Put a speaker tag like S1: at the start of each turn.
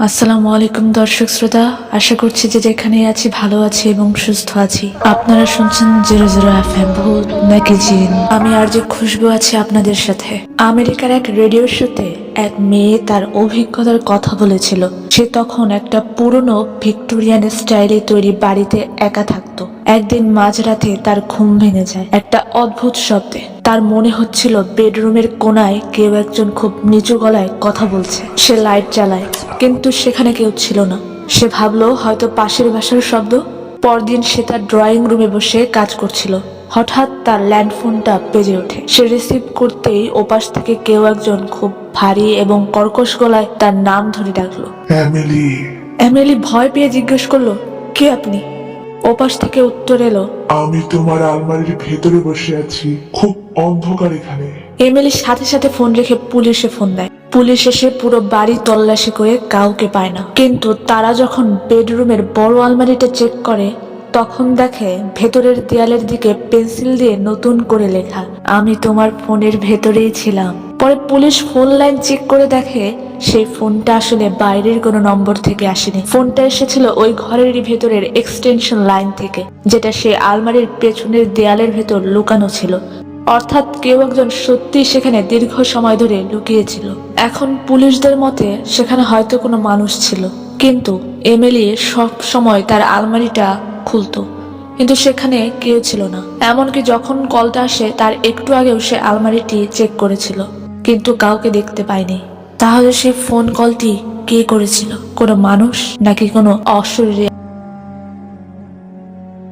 S1: আসসালামু আলাইকুম দর্শক শ্রোতা, আশা করছি যে যেখানে আছি ভালো আছি এবং সুস্থ আছি। আপনারা শুনছেন 00 FM ভূত নাকি জিন। আমি আর যে খুশবু আছি আপনাদের সাথে। আমেরিকার এক রেডিও শোতে এক মেয়ে তার অভিজ্ঞতার কথা বলেছিল। সে তখন একটা পুরনো ভিক্টোরিয়ান স্টাইলে তৈরি বাড়িতে একা থাকতো। একদিন মাঝরাতে তার ঘুম ভেঙে যায় একটা অদ্ভুত শব্দে। তার মনে হচ্ছিল বেডরুমের কোনায় কেউ একজন খুব নিচু গলায় কথা বলছে। সে লাইট জ্বালায়, কিন্তু সেখানে কেউ ছিল না। সে ভাবলো হয়তো পাশের বাসার শব্দ। পরদিন সে তার ড্রয়িং রুমে বসে কাজ করছিল। হঠাৎ তার ল্যান্ডফোনটা বেজে ওঠে। সে রিসিভ করতেই ওপাশ থেকে কেউ একজন খুব ভারী এবং কর্কশ গলায় তার নাম ধরে ডাকলো,
S2: এমিলি।
S1: এমিলি ভয় পেয়ে জিজ্ঞেস করলো, কে আপনি? ওপাশ থেকে উত্তর এলো,
S2: আমি তোমার আলমারির ভেতরে বসে আছি, খুব অন্ধকার এখানে।
S1: এমিলি সাথে সাথে ফোন রেখে পুলিশে ফোন দেয়। পুলিশ এসে পুরো বাড়ি তল্লাশি করে কাউকে পায় না। কিন্তু তারা যখন বেডরুমের বড় আলমারিটা চেক করে, তখন দেখে ভেতরের দেয়ালের দিকে পেন্সিল দিয়ে নতুন করে লেখা, আমি তোমার ফোনের ভেতরেই ছিলাম। পরে পুলিশ ফোন লাইন চেক করে দেখে সেই ফোনটা আসলে বাইরের কোনো নম্বর থেকে আসেনি। ফোনটা এসেছিল ওই ঘরেরই ভেতরের এক্সটেনশন লাইন থেকে, যেটা সে আলমারির পেছনের দেয়ালের ভেতর লুকানো ছিল। অর্থাৎ কেউ একজন সত্যি সেখানে দীর্ঘ সময় ধরে লুকিয়েছিল। এখন পুলিশদের মতে সেখানে হয়তো কোনো মানুষ ছিল, কিন্তু এমিলি সব সময় তার আলমারিটা খুলতো, কিন্তু সেখানে কেউ ছিল না। এমনকি যখন কলটা আসে তার একটু আগেও সে আলমারিটি চেক করেছিল, কিন্তু কাউকে দেখতে পায়নি। তাহলে সেই ফোন কলটি কে করেছিল? কোনো মানুষ নাকি কোনো অশরীরী